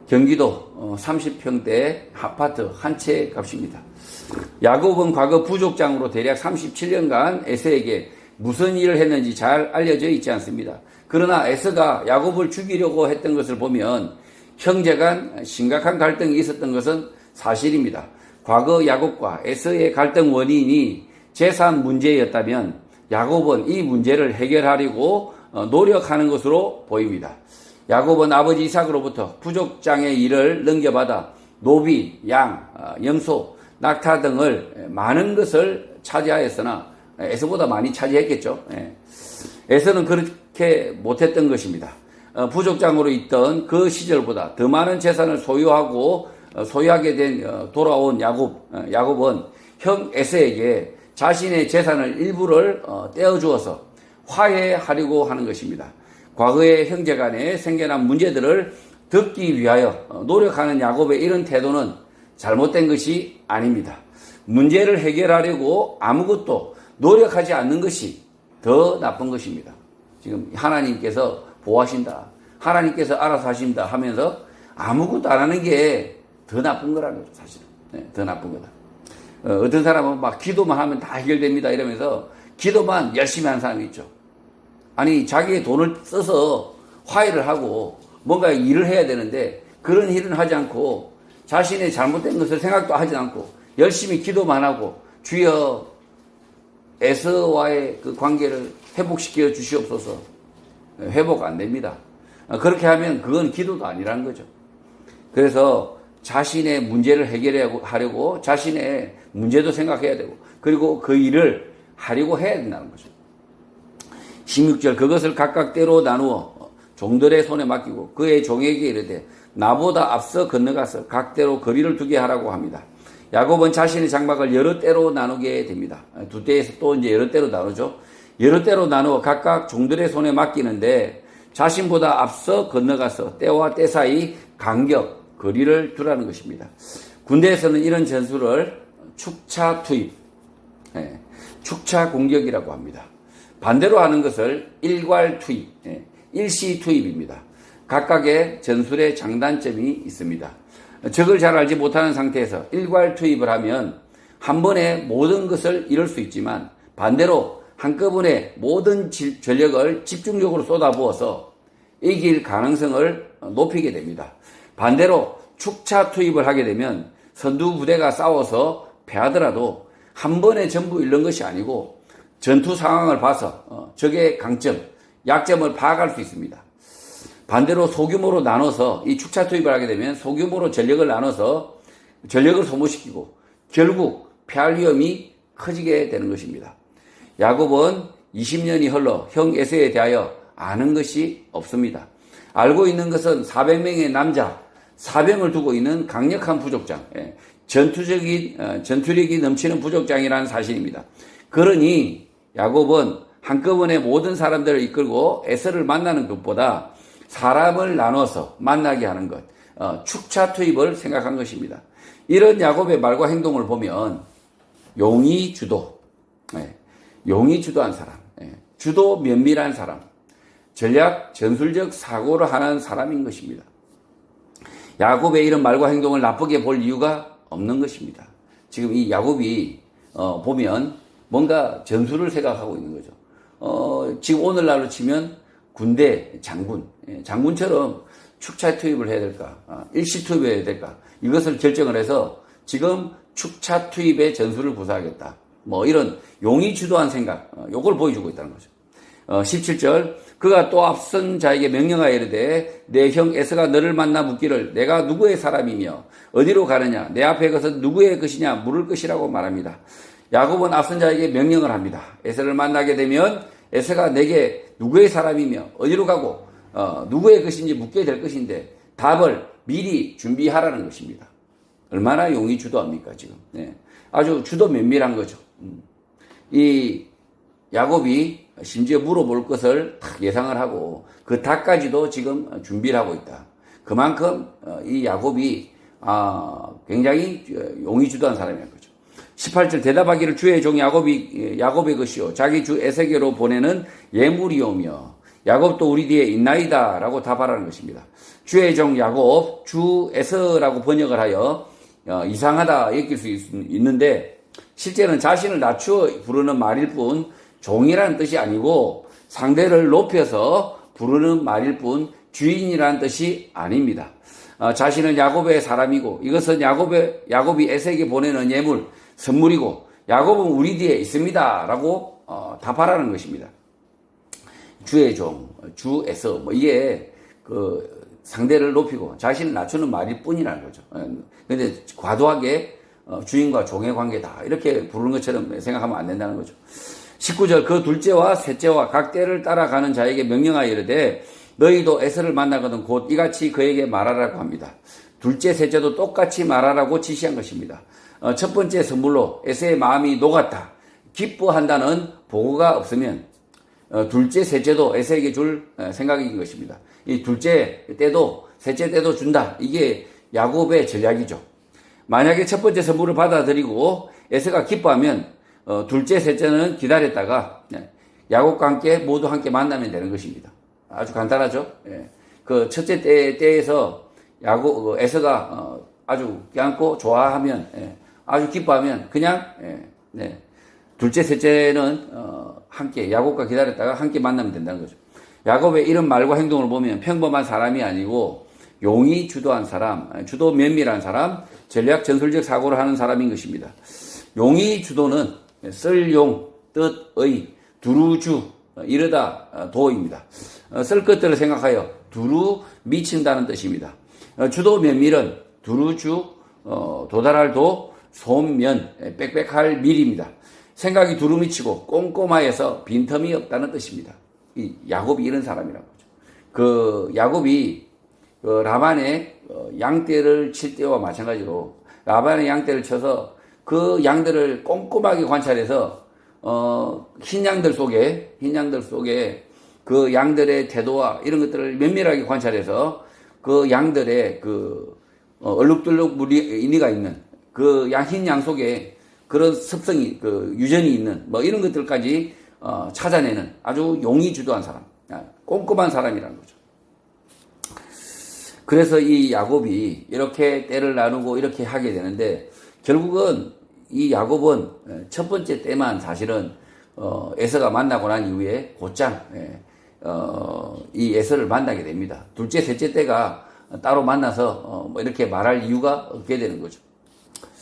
경기도 30평대 아파트 한 채 값입니다. 야곱은 과거 부족장으로 대략 37년간 에서에게 무슨 일을 했는지 잘 알려져 있지 않습니다. 그러나 에서가 야곱을 죽이려고 했던 것을 보면 형제 간 심각한 갈등이 있었던 것은 사실입니다. 과거 야곱과 에서의 갈등 원인이 재산 문제였다면 야곱은 이 문제를 해결하려고 노력하는 것으로 보입니다. 야곱은 아버지 이삭으로부터 부족장의 일을 넘겨받아 노비, 양, 염소, 낙타 등을 많은 것을 차지하였으나 에서보다 많이 차지했겠죠. 에서는 그렇게 못했던 것입니다. 부족장으로 있던 그 시절보다 더 많은 재산을 소유하게 된 돌아온 야곱은 형 에서에게 자신의 재산을 일부를 떼어주어서 화해하려고 하는 것입니다. 과거의 형제간에 생겨난 문제들을 듣기 위하여 노력하는 야곱의 이런 태도는 잘못된 것이 아닙니다. 문제를 해결하려고 아무것도 노력하지 않는 것이 더 나쁜 것입니다. 지금 하나님께서 보호하신다, 하나님께서 알아서 하신다 하면서 아무것도 안 하는 게 더 나쁜 거라는 거죠, 사실은. 네, 더 나쁜 거다. 어떤 사람은 막 기도만 하면 다 해결됩니다 이러면서 기도만 열심히 하는 사람이 있죠. 아니, 자기의 돈을 써서 화해를 하고 뭔가 일을 해야 되는데 그런 일은 하지 않고 자신의 잘못된 것을 생각도 하지 않고 열심히 기도만 하고 주여 에서와의 그 관계를 회복시켜 주시옵소서. 회복 안 됩니다. 그렇게 하면 그건 기도도 아니라는 거죠. 그래서 자신의 문제를 해결하려고 자신의 문제도 생각해야 되고 그리고 그 일을 하려고 해야 된다는 거죠. 16절 그것을 각각 때로 나누어 종들의 손에 맡기고 그의 종에게 이르되 나보다 앞서 건너가서 각대로 거리를 두게 하라고 합니다. 야곱은 자신의 장막을 여러 때로 나누게 됩니다. 두 때에서 또 이제 여러 때로 나누죠. 여러 때로 나누어 각각 종들의 손에 맡기는데 자신보다 앞서 건너가서 때와 때 사이 간격 거리를 두라는 것입니다. 군대에서는 이런 전술을 축차 투입, 축차 공격이라고 합니다. 반대로 하는 것을 일괄 투입, 일시 투입입니다. 각각의 전술의 장단점이 있습니다. 적을 잘 알지 못하는 상태에서 일괄 투입을 하면 한 번에 모든 것을 이룰 수 있지만 반대로 한꺼번에 모든 전력을 집중적으로 쏟아부어서 이길 가능성을 높이게 됩니다. 반대로 축차 투입을 하게 되면 선두 부대가 싸워서 패하더라도 한 번에 전부 잃는 것이 아니고 전투 상황을 봐서 적의 강점, 약점을 파악할 수 있습니다. 반대로 소규모로 나눠서 이 축차 투입을 하게 되면 소규모로 전력을 나눠서 전력을 소모시키고 결국 패할 위험이 커지게 되는 것입니다. 야곱은 20년이 흘러 형 에서에 대하여 아는 것이 없습니다. 알고 있는 것은 400명의 남자, 사병을 두고 있는 강력한 부족장, 전투력이 넘치는 부족장이라는 사실입니다. 그러니 야곱은 한꺼번에 모든 사람들을 이끌고 에서를 만나는 것보다 사람을 나눠서 만나게 하는 것, 축차 투입을 생각한 것입니다. 이런 야곱의 말과 행동을 보면 용이 주도한 사람, 주도 면밀한 사람, 전략 전술적 사고를 하는 사람인 것입니다. 야곱의 이런 말과 행동을 나쁘게 볼 이유가 없는 것입니다. 지금 이 야곱이 보면 뭔가 전술을 생각하고 있는 거죠. 지금 오늘날로 치면 군대 장군처럼 축차 투입을 해야 될까, 일시 투입을 해야 될까, 이것을 결정을 해서 지금 축차 투입의 전술을 구사하겠다. 뭐 이런 용이 주도한 생각, 요걸 보여주고 있다는 거죠. 17절 그가 또 앞선 자에게 명령하여 이르되 내 형 에서가 너를 만나 묻기를 내가 누구의 사람이며 어디로 가느냐 내 앞에 것은 누구의 것이냐 물을 것이라고 말합니다. 야곱은 앞선 자에게 명령을 합니다. 에서를 만나게 되면 에서가 내게 누구의 사람이며 어디로 가고 누구의 것인지 묻게 될 것인데 답을 미리 준비하라는 것입니다. 얼마나 용이 주도합니까 지금. 아주 주도 면밀한 거죠. 이 야곱이 심지어 물어볼 것을 다 예상을 하고 그 답까지도 지금 준비를 하고 있다. 그만큼 이 야곱이 굉장히 용이 주도한 사람이라는 거죠. 18절 대답하기를 주의 종 야곱의 것이요 자기 주 에세게로 보내는 예물이오며 야곱도 우리 뒤에 있나이다 라고 답하라는 것입니다. 주의 종 야곱 주 에서라고 번역을 하여 이상하다 여길 수 있는데 실제는 자신을 낮추어 부르는 말일 뿐 종이라는 뜻이 아니고 상대를 높여서 부르는 말일 뿐 주인이라는 뜻이 아닙니다. 자신은 야곱의 사람이고 이것은 야곱이 에세에게 보내는 예물, 선물이고 야곱은 우리 뒤에 있습니다 라고 답하라는 것입니다. 주의 종, 주 에서 이게 그 상대를 높이고 자신을 낮추는 말일 뿐이라는 거죠. 그런데 과도하게 주인과 종의 관계다 이렇게 부르는 것처럼 생각하면 안 된다는 거죠. 19절 그 둘째와 셋째와 각 때를 따라가는 자에게 명령하여 이르되 너희도 에서를 만나거든 곧 이같이 그에게 말하라고 합니다. 둘째 셋째도 똑같이 말하라고 지시한 것입니다. 첫 번째 선물로 에서의 마음이 녹았다, 기뻐한다는 보고가 없으면 둘째, 셋째도 에서에게 줄 생각인 것입니다. 이 둘째 때도 셋째 때도 준다. 이게 야곱의 전략이죠. 만약에 첫 번째 선물을 받아들이고 에서가 기뻐하면 둘째, 셋째는 기다렸다가 야곱과 함께 모두 함께 만나면 되는 것입니다. 아주 간단하죠. 그 첫째 때에서 에서가 아주 껴안고 좋아하면, 아주 기뻐하면 그냥 둘째, 셋째는 함께 야곱과 기다렸다가 함께 만나면 된다는 거죠. 야곱의 이런 말과 행동을 보면 평범한 사람이 아니고 용이 주도한 사람, 주도 면밀한 사람, 전략 전술적 사고를 하는 사람인 것입니다. 용이 주도는 쓸 용, 뜻의, 두루주, 이르다 도입니다. 쓸 것들을 생각하여 두루 미친다는 뜻입니다. 주도 면밀은 두루주, 도달할 도, 소면, 빽빽할 밀입니다. 생각이 두루 미치고 꼼꼼하여서 빈틈이 없다는 뜻입니다. 이 야곱이 이런 사람이라고 하죠. 그 야곱이 라반의 양떼를 칠 때와 마찬가지로 라반의 양떼를 쳐서 그 양들을 꼼꼼하게 관찰해서 흰 양들 속에 그 양들의 태도와 이런 것들을 면밀하게 관찰해서 그 양들의 그 얼룩덜룩 무늬가 있는 그 흰 양 속에 그런 습성이 그 유전이 있는 뭐 이런 것들까지 찾아내는 아주 용이 주도한 사람, 꼼꼼한 사람이라는 거죠. 그래서 이 야곱이 이렇게 때를 나누고 이렇게 하게 되는데 결국은 이 야곱은 첫 번째 때만 사실은 에서가 만나고 난 이후에 곧장 이 에서를 만나게 됩니다. 둘째, 셋째 때가 따로 만나서 뭐 이렇게 말할 이유가 없게 되는 거죠.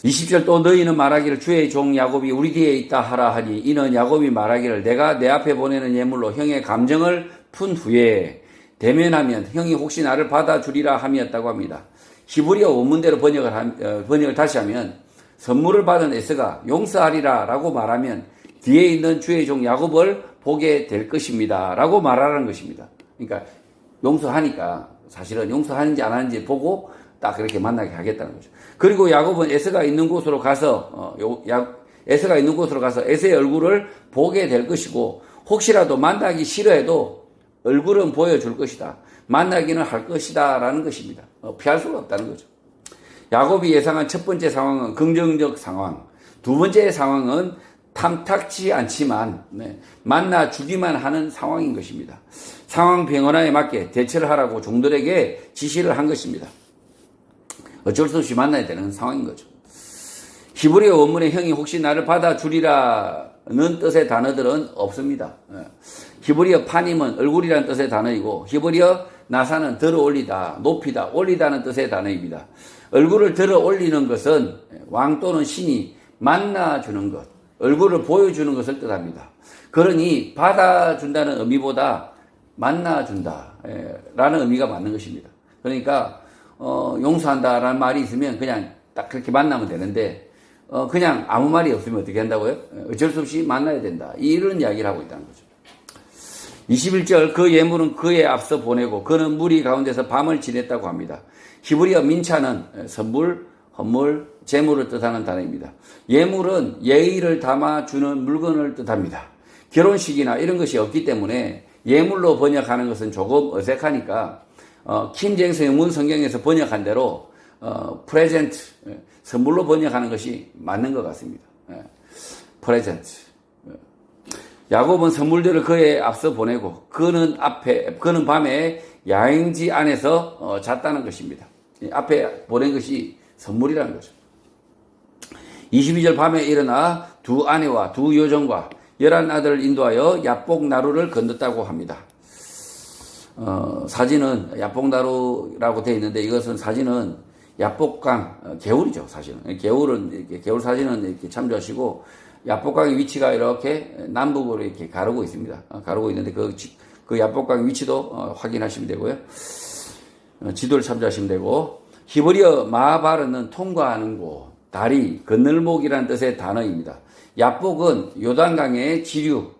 20절 또 너희는 말하기를 주의 종 야곱이 우리 뒤에 있다 하라 하니 이는 야곱이 말하기를 내가 내 앞에 보내는 예물로 형의 감정을 푼 후에 대면하면 형이 혹시 나를 받아주리라 함이었다고 합니다. 히브리어 원문대로 번역을 다시 하면 선물을 받은 에서가 용서하리라 라고 말하면 뒤에 있는 주의 종 야곱을 보게 될 것입니다 라고 말하라는 것입니다. 그러니까 용서하니까 사실은 용서하는지 안 하는지 보고 딱 그렇게 만나게 하겠다는 거죠. 그리고 야곱은 에서가 있는 곳으로 가서 에서의 얼굴을 보게 될 것이고 혹시라도 만나기 싫어해도 얼굴은 보여줄 것이다. 만나기는 할 것이다 라는 것입니다. 피할 수가 없다는 거죠. 야곱이 예상한 첫 번째 상황은 긍정적 상황, 두 번째 상황은 탐탁치 않지만 만나 주기만 하는 상황인 것입니다. 상황 변화에 맞게 대처를 하라고 종들에게 지시를 한 것입니다. 어쩔 수 없이 만나야 되는 상황인 거죠. 히브리어 원문의 형이 혹시 나를 받아주리라는 뜻의 단어들은 없습니다. 히브리어 파님은 얼굴이라는 뜻의 단어이고 히브리어 나사는 들어 올리다, 높이다, 올리다는 뜻의 단어입니다. 얼굴을 들어 올리는 것은 왕 또는 신이 만나주는 것, 얼굴을 보여주는 것을 뜻합니다. 그러니 받아준다는 의미보다 만나준다라는 의미가 맞는 것입니다. 그러니까 용서한다라는 말이 있으면 그냥 딱 그렇게 만나면 되는데 그냥 아무 말이 없으면 어떻게 한다고요? 어쩔 수 없이 만나야 된다. 이런 이야기를 하고 있다는 거죠. 21절 그 예물은 그에 앞서 보내고 그는 무리 가운데서 밤을 지냈다고 합니다. 히브리어 민차는 선물, 헌물, 재물을 뜻하는 단어입니다. 예물은 예의를 담아주는 물건을 뜻합니다. 결혼식이나 이런 것이 없기 때문에 예물로 번역하는 것은 조금 어색하니까 킹제임스 영문 성경에서 번역한 대로 프레젠트, 선물로 번역하는 것이 맞는 것 같습니다. 프레젠트. 야곱은 선물들을 그에 앞서 보내고 그는 밤에 야행지 안에서 잤다는 것입니다. 앞에 보낸 것이 선물이라는 거죠. 22절 밤에 일어나 두 아내와 두 여종과 11아들을 인도하여 야복나루를 건넜다고 합니다. 사진은 야복나루라고 되어 있는데 이것은 사진은 야복강 개울이죠. 사실은 개울 사진은 이렇게 참조하시고 야복강의 위치가 이렇게 남북으로 이렇게 가르고 있습니다. 가르고 있는데 그 야복강 위치도 확인하시면 되고요. 지도를 참조하시면 되고 히브리어 마바르는 통과하는 곳, 다리, 건널목이라는 뜻의 단어입니다. 야복은 요단강의 지류,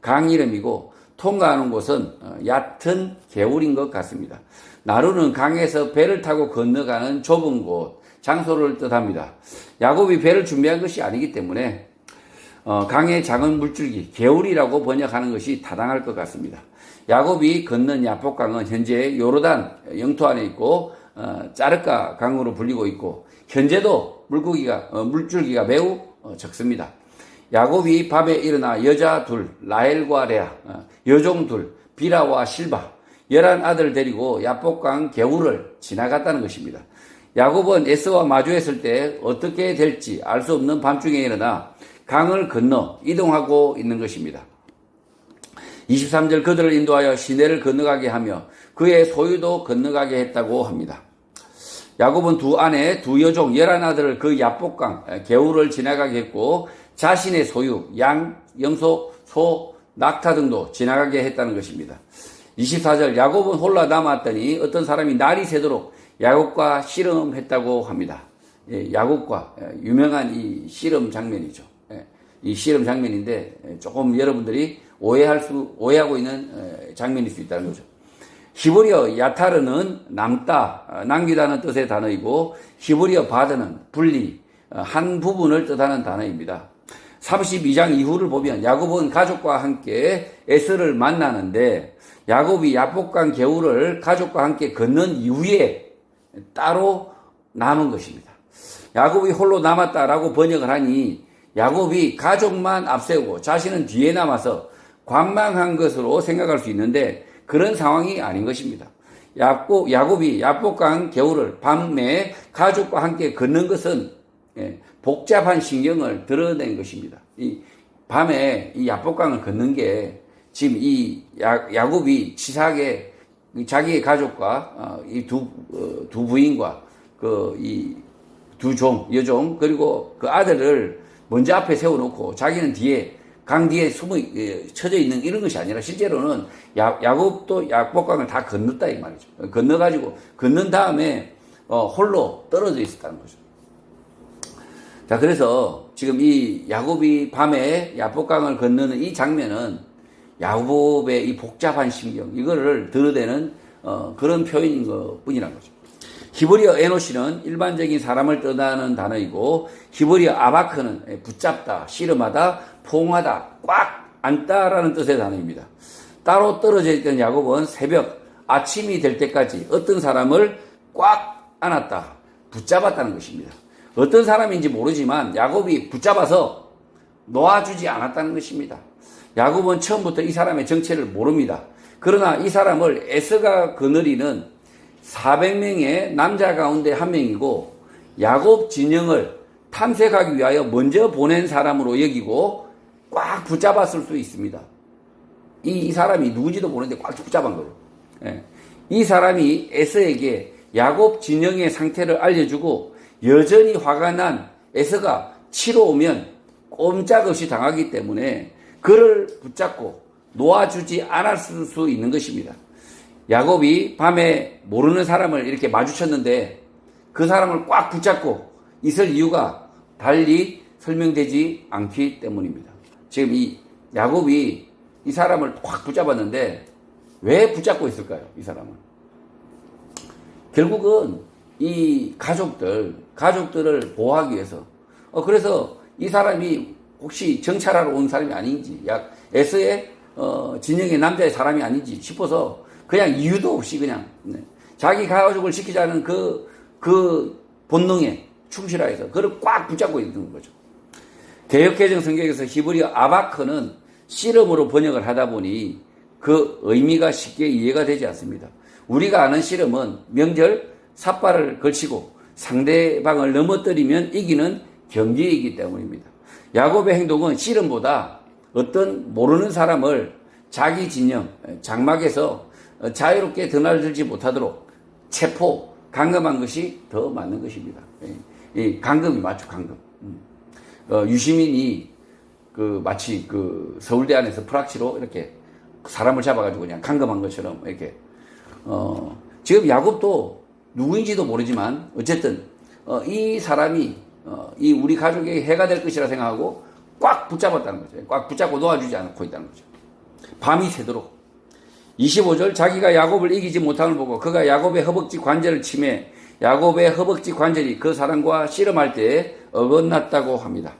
강 이름이고 통과하는 곳은 얕은 개울인 것 같습니다. 나루는 강에서 배를 타고 건너가는 좁은 곳, 장소를 뜻합니다. 야곱이 배를 준비한 것이 아니기 때문에 강의 작은 물줄기, 개울이라고 번역하는 것이 타당할 것 같습니다. 야곱이 건넌 야복강은 현재 요르단 영토 안에 있고 짜르까 강으로 불리고 있고 현재도 물줄기가 매우 적습니다. 야곱이 밤에 일어나 여자 둘, 라헬과 레아, 여종 둘, 비라와 실바, 11아들 데리고 야복강 개울을 지나갔다는 것입니다. 야곱은 에서와 마주했을 때 어떻게 될지 알 수 없는 밤중에 일어나 강을 건너 이동하고 있는 것입니다. 23절 그들을 인도하여 시내를 건너가게 하며 그의 소유도 건너가게 했다고 합니다. 야곱은 두 아내, 두 여종, 11아들을 그 야복강 개울을 지나가게 했고 자신의 소유, 양, 염소, 소, 낙타 등도 지나가게 했다는 것입니다. 24절 야곱은 홀라 남았더니 어떤 사람이 날이 새도록 야곱과 씨름했다고 합니다. 야곱과 유명한 이 씨름 장면이죠. 이 씨름 장면인데 조금 여러분들이 오해하고 있는 장면일 수 있다는 거죠. 히브리어 야타르는 남다, 남기다는 뜻의 단어이고 히브리어 바드는 분리, 한 부분을 뜻하는 단어입니다. 32장 이후를 보면 야곱은 가족과 함께 에서를 만나는데 야곱이 야복강 개울을 가족과 함께 건넌 이후에 따로 남은 것입니다. 야곱이 홀로 남았다라고 번역을 하니 야곱이 가족만 앞세우고 자신은 뒤에 남아서 관망한 것으로 생각할 수 있는데 그런 상황이 아닌 것입니다. 야곱이 야복강 개울을 밤에 가족과 함께 걷는 것은 복잡한 신경을 드러낸 것입니다. 이 밤에 이 야복강을 걷는 게 지금 이 야곱이 치사하게 자기의 가족과 이 두 부인과 이 두 여종 그리고 그 아들을 먼저 앞에 세워놓고 자기는 뒤에 강 뒤에 쳐져 있는 이런 것이 아니라 실제로는 야곱도 야복강을 다 건넜다 이 말이죠. 건넌 다음에 홀로 떨어져 있었다는 거죠. 자, 그래서 지금 이 야곱이 밤에 야복강을 건너는 이 장면은 야곱의 이 복잡한 심경, 이거를 드러내는 그런 표현인 것 뿐이란 거죠. 히브리어 에노시는 일반적인 사람을 뜻하는 단어이고 히브리어 아바크는 붙잡다, 씨름하다, 포옹하다, 꽉 안다라는 뜻의 단어입니다. 따로 떨어져 있던 야곱은 새벽, 아침이 될 때까지 어떤 사람을 꽉 안았다, 붙잡았다는 것입니다. 어떤 사람인지 모르지만 야곱이 붙잡아서 놓아주지 않았다는 것입니다. 야곱은 처음부터 이 사람의 정체를 모릅니다. 그러나 이 사람을 에서가 거느리는 400명의 남자 가운데 한 명이고 야곱 진영을 탐색하기 위하여 먼저 보낸 사람으로 여기고 꽉 붙잡았을 수 있습니다. 이 사람이 누군지도 모르는데 꽉 붙잡은 거예요. 이 사람이 에서에게 야곱 진영의 상태를 알려주고 여전히 화가 난 에서가 치러 오면 꼼짝없이 당하기 때문에 그를 붙잡고 놓아주지 않았을 수 있는 것입니다. 야곱이 밤에 모르는 사람을 이렇게 마주쳤는데 그 사람을 꽉 붙잡고 있을 이유가 달리 설명되지 않기 때문입니다. 지금 이 야곱이 이 사람을 꽉 붙잡았는데 왜 붙잡고 있을까요? 이 사람을. 결국은 이 가족들을 보호하기 위해서. 그래서 이 사람이 혹시 정찰하러 온 사람이 아닌지, 에서의 진영의 남자의 사람이 아닌지 싶어서 그냥 이유도 없이 그냥 자기 가족을 지키자는 그 본능에 충실하여서 그를 꽉 붙잡고 있는 거죠. 개역개정 성경에서 히브리어 아바크는 씨름으로 번역을 하다 보니 그 의미가 쉽게 이해가 되지 않습니다. 우리가 아는 씨름은 명절 삿발을 걸치고 상대방을 넘어뜨리면 이기는 경기이기 때문입니다. 야곱의 행동은 씨름보다 어떤 모르는 사람을 자기 진영, 장막에서 자유롭게 드나들지 못하도록 체포, 감금한 것이 더 맞는 것입니다. 이 감금이 맞죠, 감금. 유시민이 마치 서울대 안에서 프락치로 이렇게 사람을 잡아가지고 그냥 감금한 것처럼 이렇게 지금 야곱도 누구인지도 모르지만 어쨌든 이 사람이 이 우리 가족에게 해가 될 것이라 생각하고 꽉 붙잡았다는 거죠. 꽉 붙잡고 놓아주지 않고 있다는 거죠. 밤이 새도록. 25절 자기가 야곱을 이기지 못함을 보고 그가 야곱의 허벅지 관절을 치매 야곱의 허벅지 관절이 그 사람과 씨름할 때 어긋났다고 합니다.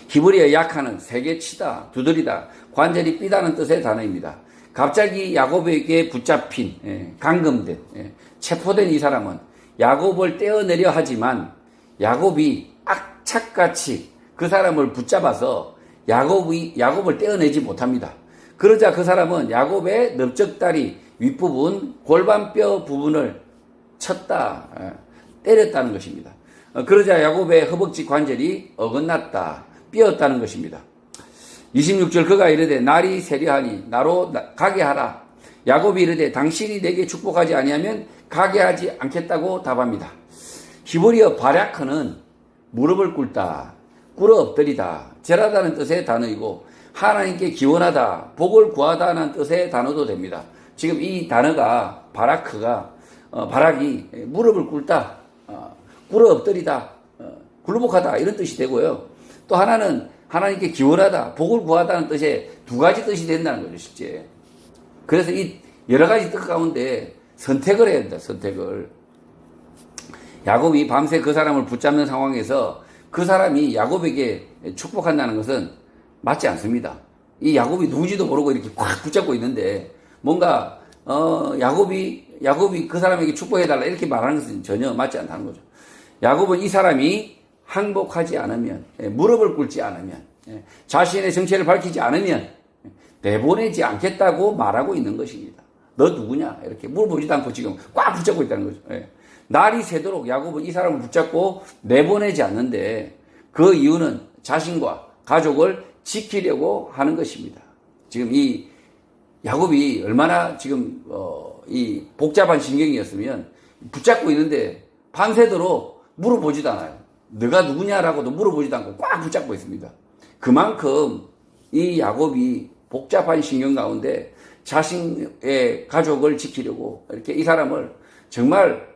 히브리어 약하는 세게 치다, 두드리다, 관절이 삐다는 뜻의 단어입니다. 갑자기 야곱에게 붙잡힌, 감금된, 체포된 이 사람은 야곱을 떼어내려 하지만 야곱이 악착같이 그 사람을 붙잡아서 야곱을 떼어내지 못합니다. 그러자 그 사람은 야곱의 넓적다리 윗부분, 골반뼈 부분을 쳤다, 때렸다는 것입니다. 그러자 야곱의 허벅지 관절이 어긋났다, 삐었다는 것입니다. 26절 그가 이르되 날이 세려하니 나로 가게 하라. 야곱이 이르되 당신이 내게 축복하지 아니하면 가게 하지 않겠다고 답합니다. 히브리어 바랴크는 무릎을 꿇다, 꿇어 엎드리다, 절하다는 뜻의 단어이고 하나님께 기원하다, 복을 구하다는 뜻의 단어도 됩니다. 지금 이 단어가 바락이 무릎을 꿇다, 꿇어 엎드리다, 굴복하다 이런 뜻이 되고요. 또 하나는 하나님께 기원하다, 복을 구하다는 뜻의 두 가지 뜻이 된다는 거죠, 실제. 그래서 이 여러 가지 뜻 가운데 선택을 해야 된다, 선택을. 야곱이 밤새 그 사람을 붙잡는 상황에서 그 사람이 야곱에게 축복한다는 것은 맞지 않습니다. 이 야곱이 누군지도 모르고 이렇게 꽉 붙잡고 있는데 뭔가 야곱이 그 사람에게 축복해달라 이렇게 말하는 것은 전혀 맞지 않다는 거죠. 야곱은 이 사람이 항복하지 않으면, 무릎을 꿇지 않으면, 자신의 정체를 밝히지 않으면 내보내지 않겠다고 말하고 있는 것입니다. 너 누구냐? 이렇게 물어보지도 않고 지금 꽉 붙잡고 있다는 거죠. 날이 새도록 야곱은 이 사람을 붙잡고 내보내지 않는데 그 이유는 자신과 가족을 지키려고 하는 것입니다. 지금 이 야곱이 얼마나 지금 이 복잡한 심경이었으면 붙잡고 있는데 밤새도록 물어보지도 않아요. 너가 누구냐라고도 물어보지도 않고 꽉 붙잡고 있습니다. 그만큼 이 야곱이 복잡한 신경 가운데 자신의 가족을 지키려고 이렇게 이 사람을 정말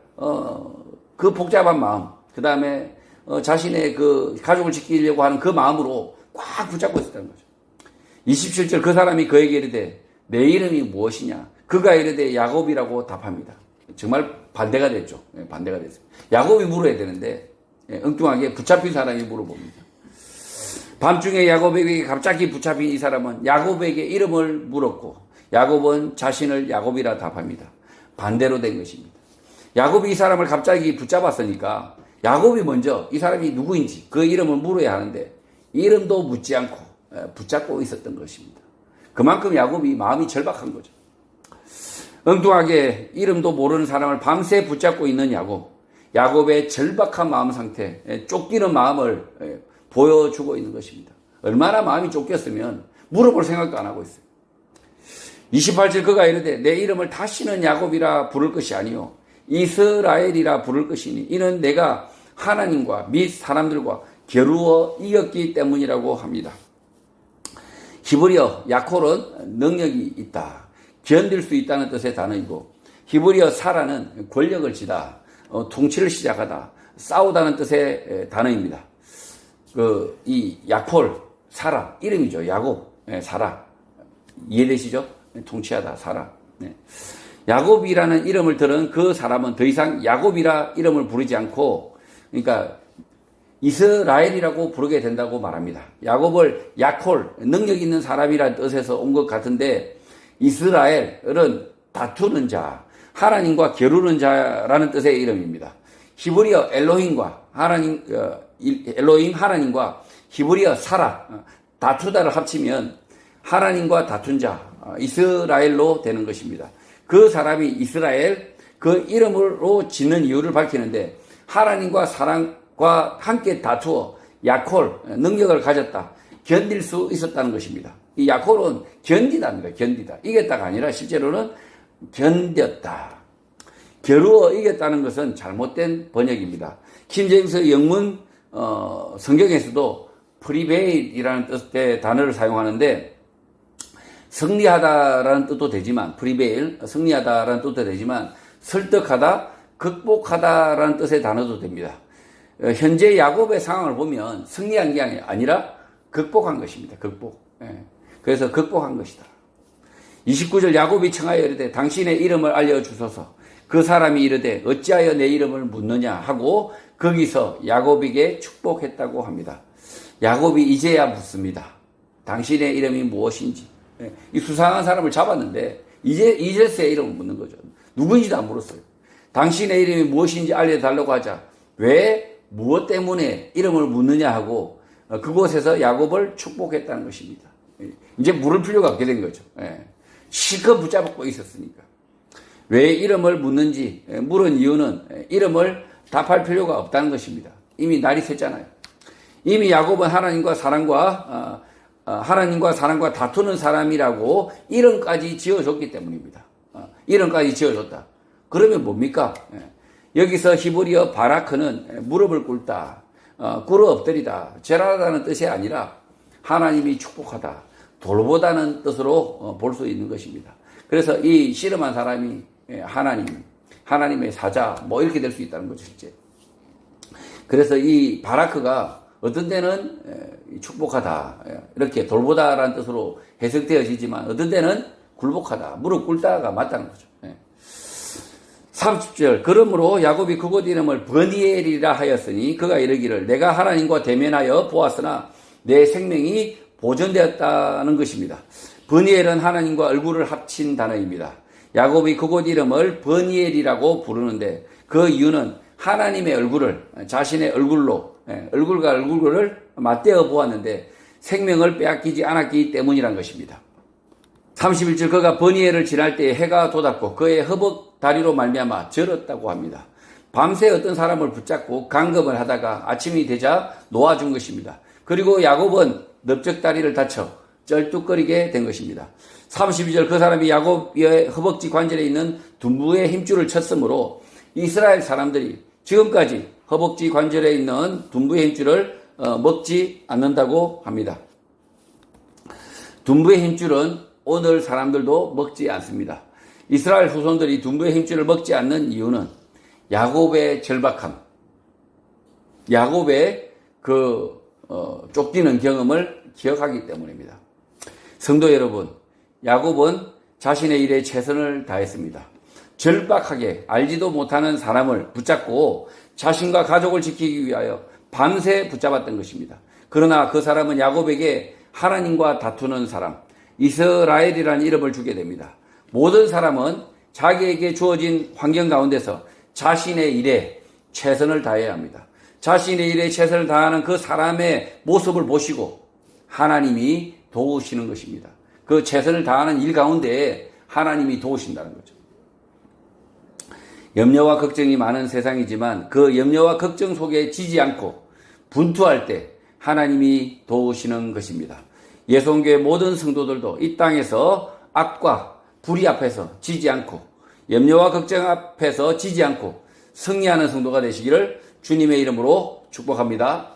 그 복잡한 마음, 그 다음에 자신의 그 가족을 지키려고 하는 그 마음으로 꽉 붙잡고 있었다는 거죠. 27절 그 사람이 그에게 이르되 내 이름이 무엇이냐? 그가 이르되 야곱이라고 답합니다. 정말 반대가 됐죠. 반대가 됐어요. 야곱이 물어야 되는데 엉뚱하게 붙잡힌 사람이 물어봅니다. 밤중에 야곱에게 갑자기 붙잡힌 이 사람은 야곱에게 이름을 물었고 야곱은 자신을 야곱이라 답합니다. 반대로 된 것입니다. 야곱이 이 사람을 갑자기 붙잡았으니까 야곱이 먼저 이 사람이 누구인지 그 이름을 물어야 하는데 이름도 묻지 않고 붙잡고 있었던 것입니다. 그만큼 야곱이 마음이 절박한 거죠. 엉뚱하게 이름도 모르는 사람을 밤새 붙잡고 있는 야곱의 절박한 마음 상태, 쫓기는 마음을 보여주고 있는 것입니다. 얼마나 마음이 쫓겼으면 물어볼 생각도 안 하고 있어요. 28절 그가 이르되 내 이름을 다시는 야곱이라 부를 것이 아니요 이스라엘이라 부를 것이니 이는 내가 하나님과 및 사람들과 겨루어 이겼기 때문이라고 합니다. 히브리어 야콜은 능력이 있다, 견딜 수 있다는 뜻의 단어이고 히브리어 사라는 권력을 지다, 통치를 시작하다, 싸우다는 뜻의 단어입니다. 이 야콜, 사라, 이름이죠. 야곱, 사라. 이해되시죠? 통치하다, 사라. 네. 야곱이라는 이름을 들은 그 사람은 더 이상 야곱이라 이름을 부르지 않고, 그러니까 이스라엘이라고 부르게 된다고 말합니다. 야곱을 야콜, 능력 있는 사람이라는 뜻에서 온 것 같은데, 이스라엘은 다투는 자, 하나님과 겨루는 자라는 뜻의 이름입니다. 히브리어 엘로힘과 엘로힘 하나님과 히브리어 사라, 다투다를 합치면 하나님과 다툰 자, 이스라엘로 되는 것입니다. 그 사람이 이스라엘, 그 이름으로 짓는 이유를 밝히는데 하나님과 사람과 함께 다투어 야콜, 능력을 가졌다, 견딜 수 있었다는 것입니다. 이 야콜은 견디다입니다. 견디다. 이겼다가 아니라 실제로는 견뎠다. 겨루어 이겼다는 것은 잘못된 번역입니다. 킹제임스 영문 성경에서도 프리베일이라는 뜻의 단어를 사용하는데 승리하다라는 뜻도 되지만 프리베일, 승리하다라는 뜻도 되지만 설득하다, 극복하다라는 뜻의 단어도 됩니다. 현재 야곱의 상황을 보면 승리한 게 아니라 극복한 것입니다. 극복. 그래서 극복한 것이다. 29절 야곱이 청하여 이르되 당신의 이름을 알려주소서. 그 사람이 이르되 어찌하여 내 이름을 묻느냐 하고 거기서 야곱에게 축복했다고 합니다. 야곱이 이제야 묻습니다. 당신의 이름이 무엇인지. 이 수상한 사람을 잡았는데 이제서야 이름을 묻는 거죠. 누구인지도 안 물었어요. 당신의 이름이 무엇인지 알려달라고 하자 왜 무엇 때문에 이름을 묻느냐 하고 그곳에서 야곱을 축복했다는 것입니다. 이제 물을 필요가 없게 된 거죠. 실컷 붙잡고 있었으니까. 왜 이름을 묻는지 물은 이유는 이름을 답할 필요가 없다는 것입니다. 이미 날이 샜잖아요. 이미 야곱은 하나님과 사람과 다투는 사람이라고 이름까지 지어줬기 때문입니다. 이름까지 지어줬다. 그러면 뭡니까? 여기서 히브리어 바라크는 무릎을 꿇다, 꿇어 엎드리다, 절하다는 뜻이 아니라 하나님이 축복하다, 돌보다는 뜻으로 볼 수 있는 것입니다. 그래서 이 씨름한 사람이 하나님의 사자, 이렇게 될 수 있다는 거죠, 실제. 그래서 이 바라크가 어떤 때는 축복하다, 이렇게 돌보다라는 뜻으로 해석되어지지만 어떤 때는 굴복하다, 무릎 꿇다가 맞다는 거죠. 30절 그러므로 야곱이 그곳 이름을 버니엘이라 하였으니 그가 이르기를 내가 하나님과 대면하여 보았으나 내 생명이 보존되었다는 것입니다. 버니엘은 하나님과 얼굴을 합친 단어입니다. 야곱이 그곳 이름을 버니엘이라고 부르는데 그 이유는 하나님의 얼굴을 자신의 얼굴로 얼굴과 얼굴을 맞대어 보았는데 생명을 빼앗기지 않았기 때문이란 것입니다. 31절 그가 버니엘을 지날 때에 해가 돋았고 그의 허벅 다리로 말미암아 절었다고 합니다. 밤새 어떤 사람을 붙잡고 강금을 하다가 아침이 되자 놓아준 것입니다. 그리고 야곱은 넓적다리를 다쳐 쩔뚝거리게 된 것입니다. 32절 그 사람이 야곱의 허벅지 관절에 있는 둔부의 힘줄을 쳤으므로 이스라엘 사람들이 지금까지 허벅지 관절에 있는 둔부의 힘줄을 먹지 않는다고 합니다. 둔부의 힘줄은 오늘 사람들도 먹지 않습니다. 이스라엘 후손들이 둔부의 힘줄을 먹지 않는 이유는 야곱의 절박함, 야곱의 쫓기는 경험을 기억하기 때문입니다. 성도 여러분, 야곱은 자신의 일에 최선을 다했습니다. 절박하게 알지도 못하는 사람을 붙잡고 자신과 가족을 지키기 위하여 밤새 붙잡았던 것입니다. 그러나 그 사람은 야곱에게 하나님과 다투는 사람, 이스라엘이라는 이름을 주게 됩니다. 모든 사람은 자기에게 주어진 환경 가운데서 자신의 일에 최선을 다해야 합니다. 자신의 일에 최선을 다하는 그 사람의 모습을 보시고 하나님이 도우시는 것입니다. 그 최선을 다하는 일 가운데 하나님이 도우신다는 거죠. 염려와 걱정이 많은 세상이지만 그 염려와 걱정 속에 지지 않고 분투할 때 하나님이 도우시는 것입니다. 예수교회 모든 성도들도 이 땅에서 악과 불의 앞에서 지지 않고 염려와 걱정 앞에서 지지 않고 승리하는 성도가 되시기를 주님의 이름으로 축복합니다.